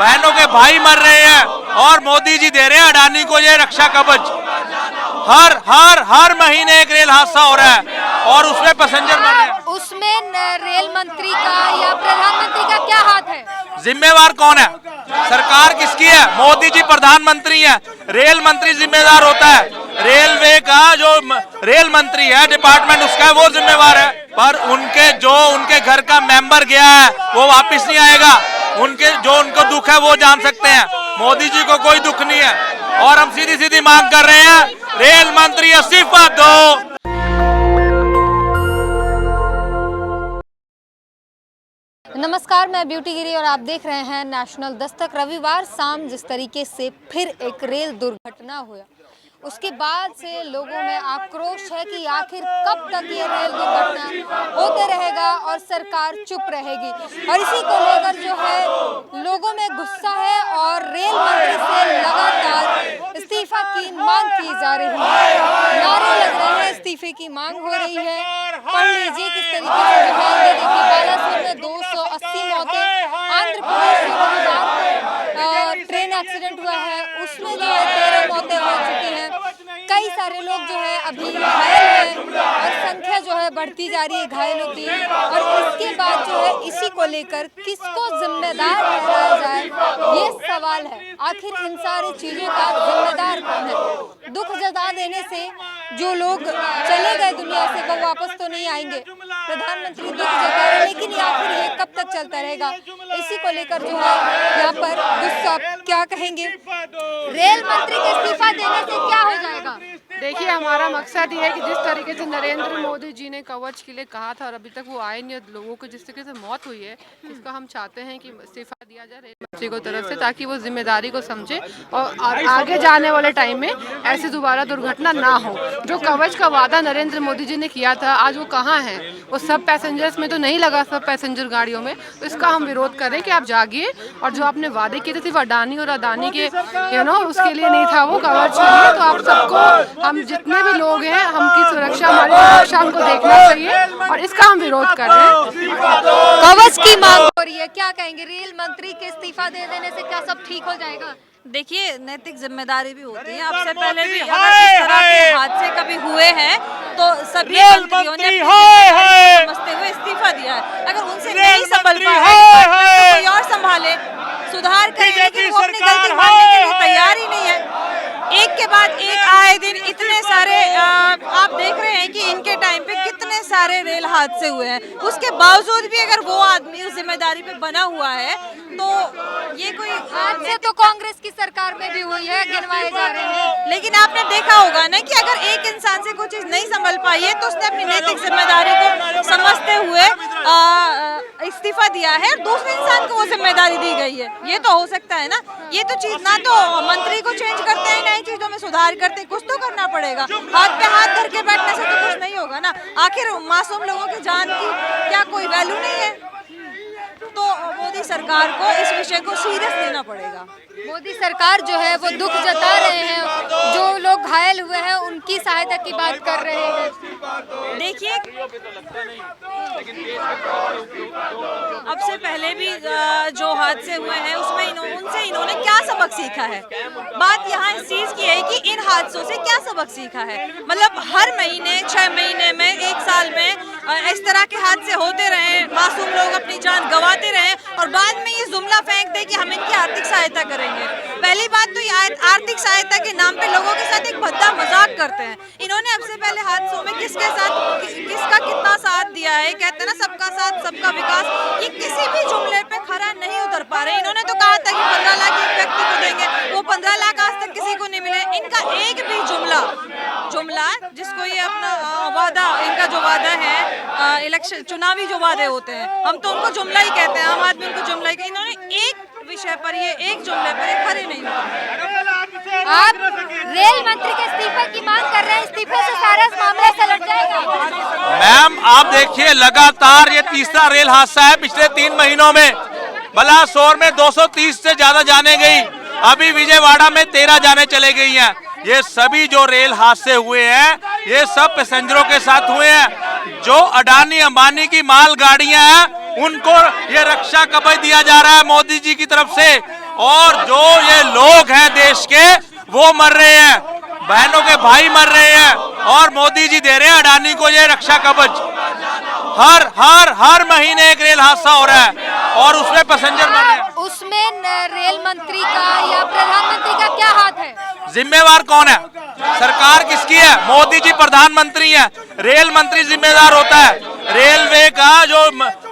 बहनों के भाई मर रहे हैं और मोदी जी दे रहे हैं अडानी को ये रक्षा कवच। हर हर हर महीने एक रेल हादसा हो रहा है और उसमें पैसेंजर मर रहे हैं। उसमें रेल मंत्री का या प्रधानमंत्री का क्या हाथ है? जिम्मेवार कौन है? सरकार किसकी है? मोदी जी प्रधानमंत्री है, रेल मंत्री जिम्मेदार होता है। रेलवे का जो रेल मंत्री है, डिपार्टमेंट उसका है, वो जिम्मेवार है। पर उनके घर का मेंबर गया है वो वापस नहीं आएगा। उनको दुख है वो जान सकते हैं, मोदी जी को कोई दुख नहीं है। और हम सीधी सीधी मांग कर रहे हैं, रेल मंत्री इस्तीफा दो। नमस्कार, मैं ब्यूटी गिरी और आप देख रहे हैं नेशनल दस्तक। रविवार शाम जिस तरीके से फिर एक रेल दुर्घटना हुआ, उसके बाद से लोगों में आक्रोश है कि आखिर कब तक ये रेल दुर्घटना होते रहेगा और सरकार चुप रहेगी। और इसी को लेकर जो है लोगों में गुस्सा है और रेल मंत्री से लगातार इस्तीफा की मांग की जा रही है। नारे लग रहे हैं, इस्तीफे की मांग हो रही है। पढ़ लीजिए किस तरीके से जो है, ये देखिए बालासोर में 280 मौतें, आंध्र प्रदेश में रविवार को ट्रेन एक्सीडेंट हुआ है, उसमें जो है 13 मौतें हो चुकी हैं। कई सारे लोग जो है अभी घायल हैं और संख्या जो है बढ़ती जा रही है घायलों की। और इसके बाद जो है इसी को लेकर किसको जिम्मेदार ठहराया जाए, ये सवाल है। आखिर इन सारी चीजों का जिम्मेदार कौन है? दुख जता देने से जो लोग चले गए दुनिया से वो वापस तो नहीं आएंगे। प्रधानमंत्री दुख जता रहे, लेकिन आखिर ये कब तक चलता रहेगा? इसी को लेकर जो है यहाँ पर गुस्सा, क्या कहेंगे? रेल मंत्री के इस्तीफा देने से क्या हो जाएगा? देखिए, हमारा मकसद ये है कि जिस तरीके से नरेंद्र मोदी जी ने कवच के लिए कहा था और अभी तक वो आए नहीं, लोगों को जिस तरीके से मौत हुई है, इसका हम चाहते हैं कि इस्तीफा दिया जाए रेल मंत्री को तरफ से, ताकि वो जिम्मेदारी को समझे और आगे जाने वाले टाइम में ऐसी दोबारा दुर्घटना ना हो। जो कवच का वादा नरेंद्र मोदी जी ने किया था, आज वो कहाँ है? वो सब पैसेंजर्स में तो नहीं लगा, सब पैसेंजर गाड़ियों में। तो इसका हम विरोध करें कि आप जागिए और जो आपने वादे किए थे सिर्फ अडानी और अदानी के उसके लिए नहीं था वो कवच के लिए। तो आप सबको, हम जितने भी लोग हैं, हमकी सुरक्षा, हमारी सुरक्षा हमको देखना चाहिए और इसका हम विरोध कर रहे हैं। कवच की मांग हो रही है, क्या कहेंगे? रेल मंत्री के इस्तीफा दे देने से क्या सब ठीक हो जाएगा? देखिए, नैतिक जिम्मेदारी भी होती है। आपसे पहले भी अगर इस तरह के हादसे कभी हुए हैं तो सभी मंत्रियों ने समझते हुए इस्तीफा दिया है। अगर उनसे नहीं संभल पाए तो कोई और संभाले, सुधार करें, लेकिन वो अपनी गलती मानने के लिए तैयार ही नहीं है। एक के बाद एक आए दिन इतने सारे आप देख रहे हैं कि इनके टाइम पे कितने सारे रेल हादसे हुए हैं। उसके बावजूद भी अगर वो आदमी उस जिम्मेदारी पे बना हुआ है तो ये कोई हादसे तो कांग्रेस की सरकार में भी हुई है, गिनवाए जा रहे हैं। लेकिन आपने देखा होगा ना कि अगर एक इंसान से कुछ चीज नहीं संभल पाई है तो उसने अपनी नैतिक जिम्मेदारी को समझते हुए इस्तीफा दिया है, दूसरे इंसान को वो जिम्मेदारी दी गई है। ये तो हो सकता है ना। ये तो चीज ना तो मंत्री को चेंज करते हैं, नई चीजों में सुधार करते हैं, कुछ तो करना पड़ेगा। हाथ पे हाथ धर के बैठने से तो कुछ नहीं होगा ना। आखिर मासूम लोगों की जान की क्या कोई वैल्यू नहीं है? तो मोदी सरकार को इस विषय को सीरियस लेना पड़ेगा। मोदी सरकार जो है वो दुख जता रहे हैं, जो लोग घायल हुए हैं उनकी सहायता की बात कर रहे हैं। देखिए, अब से पहले भी जो हादसे हुए हैं उसमें उनसे इन्होंने क्या सबक सीखा है? बात यहाँ इस चीज की है कि इन हादसों से क्या सबक सीखा है। मतलब हर महीने, 6 महीने में, 1 साल में इस तरह के हादसे होते रहे, मासूम लोग अपनी जान गंवाते रहे और बाद में ये जुमला फेंक दे कि हम इनकी आर्थिक सहायता करेंगे। पहली बात तो ये आर्थिक सहायता के नाम पे लोगों के साथ एक भद्दा मजाक करते हैं। इन्होंने अब से पहले हादसों में किसका कितना साथ दिया है? कहते हैं ना, सबका साथ सबका विकास। ये किसी भी जुमले पे खरा नहीं उतर पा रहे। इन्होंने तो कहा था कि 15 लाख एक व्यक्ति को देंगे, वो 15 लाख आज तक किसी को नहीं मिले। इनका एक भी जुमला जिसको ये अपना वादा, इनका जो वादा है, इलेक्शन चुनावी जो वादे होते हैं, हम तो उनको जुमला ही कहते हैं, आम आदमी उनको जुमला ही कहते हैं। इन्होंने एक विषय पर, ये एक जुमले पर ये खरे नहीं होते। आप रेल मंत्री के इस्तीफे की मांग कर रहे हैं, इस्तीफे से सारा मामला सलट जाएगा? मैम, आप देखिए, लगातार ये तीसरा रेल हादसा है पिछले 3 महीनों में। बालासोर में 230 से ज्यादा जाने गई, अभी विजयवाड़ा में 13 जाने चले गई हैं। ये सभी जो रेल हादसे हुए हैं ये सब पैसेंजरों के साथ हुए हैं। जो अडानी अंबानी की माल गाड़ियां हैं उनको ये रक्षा कवच दिया जा रहा है मोदी जी की तरफ से, और जो ये लोग हैं देश के वो मर रहे हैं, बहनों के भाई मर रहे हैं, और मोदी जी दे रहे हैं अडानी को ये रक्षा कवच। हर महीने एक रेल हादसा हो रहा है और उसमें पैसेंजर मर रहे हैं। उसमें रेल मंत्री का या प्रधानमंत्री का क्या हाथ है? जिम्मेवार कौन है? सरकार किसकी है? मोदी जी प्रधानमंत्री है, रेल मंत्री जिम्मेदार होता है। रेलवे का जो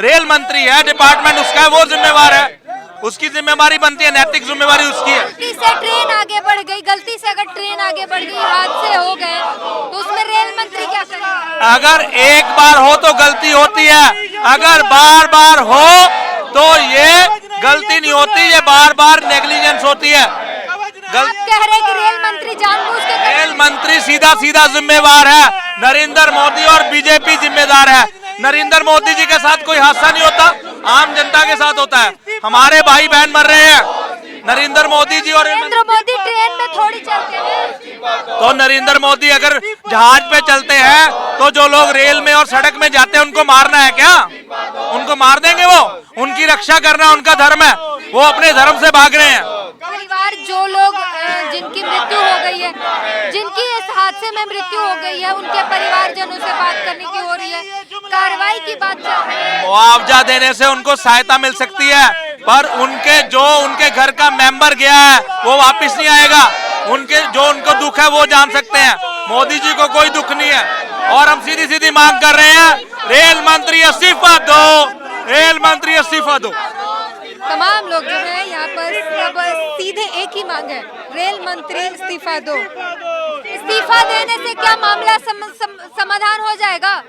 रेल मंत्री है, डिपार्टमेंट उसका है, वो जिम्मेवार है, उसकी जिम्मेवारी बनती है, नैतिक जिम्मेवारी उसकी है। गलती से ट्रेन आगे बढ़ गई, गलती से अगर ट्रेन आगे बढ़ गई, हादसे हो गए, तो उसमें रेल मंत्री क्या करेगा? अगर एक बार हो तो गलती होती है, अगर बार बार हो तो ये गलती नहीं होती, ये बार बार नेग्लिजेंस होती है। आप कह रहे हैं कि रेल मंत्री जानबूझ के रेल मंत्री सीधा जिम्मेवार है, नरेंद्र मोदी और बीजेपी जिम्मेदार है। नरेंद्र मोदी जी के साथ कोई हादसा नहीं होता, आम जनता के साथ होता है। हमारे भाई बहन मर रहे हैं, नरेंद्र मोदी जी और नरेंद्र मोदी ट्रेन में थोड़ी चलते हैं। तो नरेंद्र मोदी अगर जहाज पे चलते हैं तो जो लोग रेल में और सड़क में जाते हैं उनको मारना है क्या? उनको मार देंगे? वो उनकी रक्षा करना उनका धर्म है, वो अपने धर्म से भाग रहे हैं। परिवार जो लोग जिनकी मृत्यु हो गई है, जिनकी इस हादसे में मृत्यु हो गई है, उनके परिवारजनों से बात करने की हो रही है, कार्रवाई की बात चल रही है। मुआवजा देने से उनको सहायता मिल सकती है, पर उनके घर का मेंबर गया है वो वापस नहीं आएगा। उनको दुख है वो जान सकते हैं, मोदी जी को कोई दुख नहीं है। और हम सीधी मांग कर रहे हैं, रेल मंत्री इस्तीफा दो, रेल मंत्री इस्तीफा दो। तमाम लोग जो है यहाँ पर सब सीधे एक ही मांग है, रेल मंत्री इस्तीफा दो। इस्तीफा देने से क्या मामला समाधान हो जाएगा?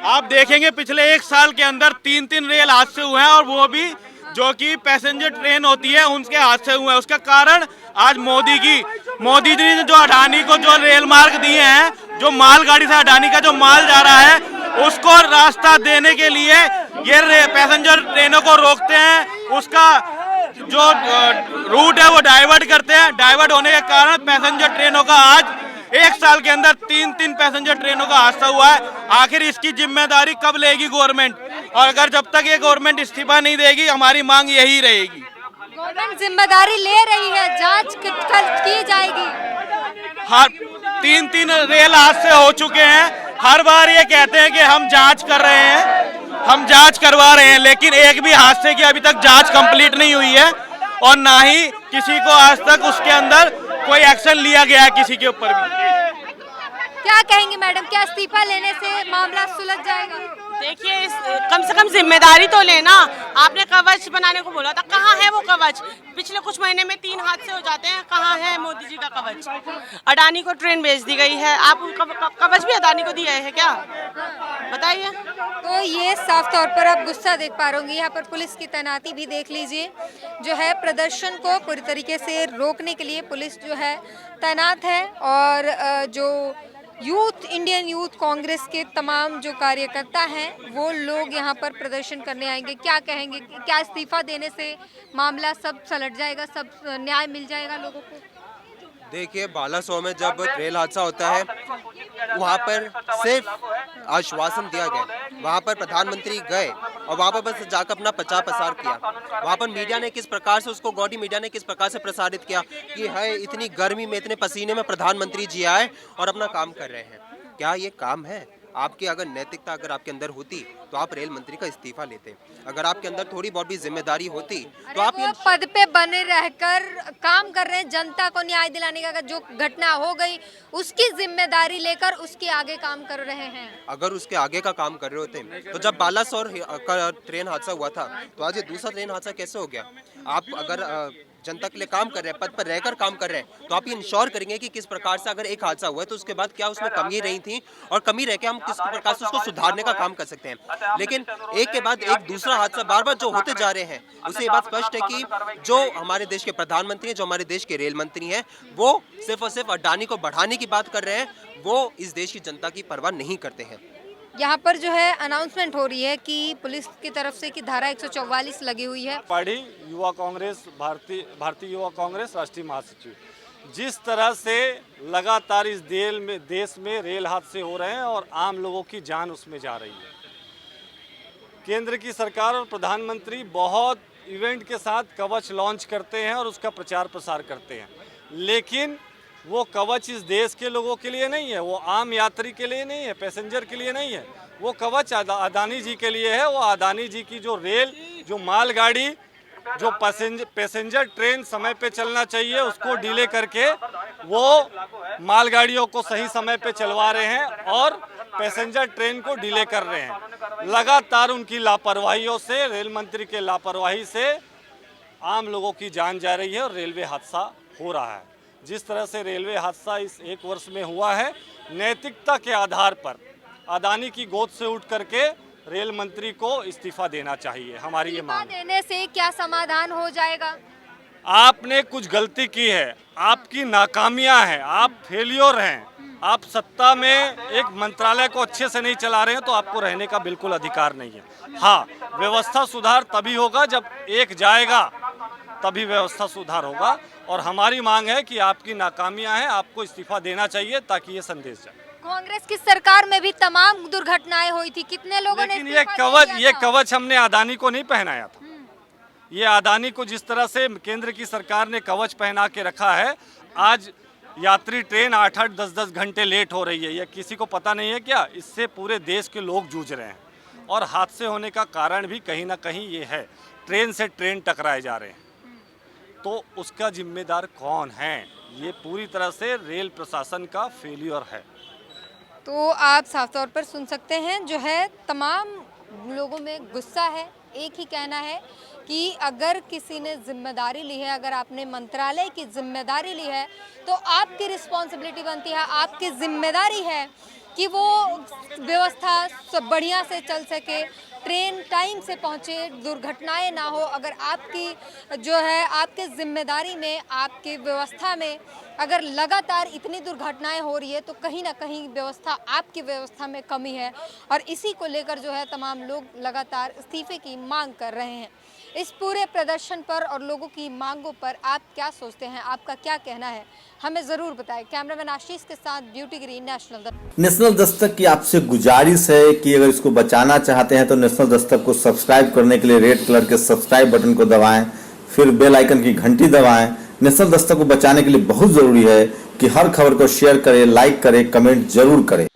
आप देखेंगे पिछले एक साल के अंदर 3 रेल हादसे हुए हैं, और वो भी जो कि पैसेंजर ट्रेन होती है उनके हादसे हुए हैं। उसका कारण आज मोदी जी ने जो अडानी को जो रेल मार्ग दिए हैं, जो मालगाड़ी से अडानी का जो माल जा रहा है उसको रास्ता देने के लिए ये पैसेंजर ट्रेनों को रोकते हैं, उसका जो रूट है वो डाइवर्ट करते हैं। डाइवर्ट होने के कारण पैसेंजर ट्रेनों का आज एक साल के अंदर 3 पैसेंजर ट्रेनों का हादसा हुआ है। आखिर इसकी जिम्मेदारी कब लेगी गवर्नमेंट? और अगर जब तक ये गवर्नमेंट इस्तीफा नहीं देगी, हमारी मांग यही रहेगी। गवर्नमेंट जिम्मेदारी ले रही है, जांच की जाएगी। हर 3 रेल हादसे हो चुके हैं, हर बार ये कहते हैं कि हम जांच कर रहे हैं, हम जांच करवा रहे हैं, लेकिन एक भी हादसे की अभी तक जांच कंप्लीट नहीं हुई है, और ना ही किसी को आज तक उसके अंदर कोई एक्शन लिया गया है किसी के ऊपर भी। क्या कहेंगे मैडम, क्या इस्तीफा लेने से मामला सुलझ जाएगा? देखिए, कम से कम जिम्मेदारी तो लेना। आपने कवच बनाने को बोला था, कहाँ है वो कवच? पिछले कुछ महीने में 3 हादसे हो जाते हैं, कहाँ है मोदी जी का कवच? अडानी को ट्रेन भेज दी गई है, आप कवच भी अडानी को दिया है क्या? बताइए। तो ये साफ तौर पर आप गुस्सा देख पा रहे होंगे। यहाँ पर पुलिस की तैनाती भी देख लीजिए, जो है प्रदर्शन को पूरी तरीके से रोकने के लिए पुलिस जो है तैनात है, और जो इंडियन यूथ कांग्रेस के तमाम जो कार्यकर्ता हैं वो लोग यहाँ पर प्रदर्शन करने आएंगे। क्या कहेंगे, क्या इस्तीफा देने से मामला सब सलट जाएगा, सब न्याय मिल जाएगा लोगों को? देखिए, बालासोर में जब रेल हादसा होता है वहाँ पर सिर्फ आश्वासन दिया गया, वहाँ पर प्रधानमंत्री गए और वहाँ पर बस जाकर अपना प्रचार प्रसार किया। वहाँ पर मीडिया ने किस प्रकार से उसको, गौडी मीडिया ने किस प्रकार से प्रसारित किया कि है इतनी गर्मी में, इतने पसीने में प्रधानमंत्री जी आए और अपना काम कर रहे हैं। क्या ये काम है? आपकी अगर नैतिकता अगर आपके अंदर होती तो आप रेल मंत्री का इस्तीफा लेते। अगर आपके अंदर थोड़ी बहुत भी जिम्मेदारी होती तो आप वो पद पे बने रहकर काम कर रहे हैं, जनता को न्याय दिलाने का, जो घटना हो गई उसकी जिम्मेदारी लेकर उसके आगे काम कर रहे हैं। अगर उसके आगे का काम कर रहे होते तो जब बालासोर का ट्रेन हादसा हुआ था तो आज ये दूसरा ट्रेन हादसा कैसे हो गया? आप अगर जनता के लिए काम कर रहे हैं, पद पर रहकर काम कर रहे हैं, तो आप ये इंश्योर करेंगे कि किस प्रकार से अगर एक हादसा हुआ है तो उसके बाद क्या उसमें कमी रही थी और कमी रह के हम किस प्रकार से उसको सुधारने का काम कर सकते हैं। लेकिन एक के बाद एक दूसरा हादसा बार बार जो होते जा रहे हैं, उससे ये बात स्पष्ट है कि जो हमारे देश के प्रधानमंत्री हैं, जो हमारे देश के रेल मंत्री हैं, वो सिर्फ और सिर्फ अडानी को बढ़ाने की बात कर रहे हैं, वो इस देश की जनता की परवाह नहीं करते हैं। यहाँ पर जो है अनाउंसमेंट हो रही है कि पुलिस की तरफ से कि धारा 144 लगी हुई है। पार्टी युवा कांग्रेस, भारतीय युवा कांग्रेस राष्ट्रीय महासचिव, जिस तरह से लगातार इस देश में रेल हादसे हो रहे हैं और आम लोगों की जान उसमें जा रही है, केंद्र की सरकार और प्रधानमंत्री बहुत इवेंट के साथ कवच लॉन्च करते हैं और उसका प्रचार प्रसार करते हैं, लेकिन वो कवच इस देश के लोगों के लिए नहीं है, वो आम यात्री के लिए नहीं है, पैसेंजर के लिए नहीं है। वो कवच अदानी जी के लिए है। वो अदानी जी की जो रेल, जो मालगाड़ी, जो पैसेंजर ट्रेन समय पे चलना चाहिए उसको डिले करके वो मालगाड़ियों को सही समय पे चलवा रहे हैं और पैसेंजर ट्रेन को डिले कर रहे हैं। लगातार उनकी लापरवाहियों से, रेल मंत्री के लापरवाही से आम लोगों की जान जा रही है और रेलवे हादसा हो रहा है। जिस तरह से रेलवे हादसा इस 1 वर्ष में हुआ है, नैतिकता के आधार पर अदानी की गोद से उठ करके रेल मंत्री को इस्तीफा देना चाहिए। हमारी ये मांग। देने से क्या समाधान हो जाएगा? आपने कुछ गलती की है, आपकी नाकामियां हैं, आप फेलियर हैं, आप सत्ता में एक मंत्रालय को अच्छे से नहीं चला रहे हैं, तो आपको रहने का बिल्कुल अधिकार नहीं है। हाँ, व्यवस्था सुधार तभी होगा जब एक जाएगा, तभी व्यवस्था सुधार होगा। और हमारी मांग है कि आपकी नाकामियां हैं, आपको इस्तीफा देना चाहिए ताकि ये संदेश जाए। कांग्रेस की सरकार में भी तमाम दुर्घटनाएं हुई थी, कितने लोगों ने लेकिन इस्तीफा दिया ये था? कवच हमने अदानी को नहीं पहनाया था। ये अदानी को जिस तरह से केंद्र की सरकार ने कवच पहना के रखा है, आज यात्री ट्रेन 8-8, 10-10 घंटे लेट हो रही है। ये किसी को पता नहीं है क्या? इससे पूरे देश के लोग जूझ रहे हैं और हादसे होने का कारण भी कहीं ना कहीं ये है, ट्रेन से ट्रेन टकराए जा रहे हैं। तो उसका जिम्मेदार कौन है? ये पूरी तरह से रेल प्रशासन का फेलियर है। तो आप साफ तौर पर सुन सकते हैं, जो है तमाम लोगों में गुस्सा है। एक ही कहना है कि अगर किसी ने जिम्मेदारी ली है, अगर आपने मंत्रालय की जिम्मेदारी ली है, तो आपकी रिस्पॉन्सिबिलिटी बनती है, आपकी जिम्मेदारी है कि वो व्यवस्था सब बढ़िया से चल सके, ट्रेन टाइम से पहुँचे, दुर्घटनाएं ना हो। अगर आपकी जो है आपके जिम्मेदारी में, आपकी व्यवस्था में अगर लगातार इतनी दुर्घटनाएं हो रही है, तो कहीं ना कहीं व्यवस्था, आपकी व्यवस्था में कमी है। और इसी को लेकर जो है तमाम लोग लगातार इस्तीफे की मांग कर रहे हैं। इस पूरे प्रदर्शन पर और लोगों की मांगों पर आप क्या सोचते हैं, आपका क्या कहना है, हमें ज़रूर बताएं। कैमरामैन आशीष के साथ ब्यूटी गिरी, नेशनल दस्तक की आपसे गुजारिश है कि अगर इसको बचाना चाहते हैं तो नेशनल दस्तक को सब्सक्राइब करने के लिए रेड कलर के सब्सक्राइब बटन को दबाएं, फिर बेल आइकन की घंटी दबाएं। नेशनल दस्तक को बचाने के लिए बहुत जरूरी है कि हर खबर को शेयर करें, लाइक करें, कमेंट जरूर करें।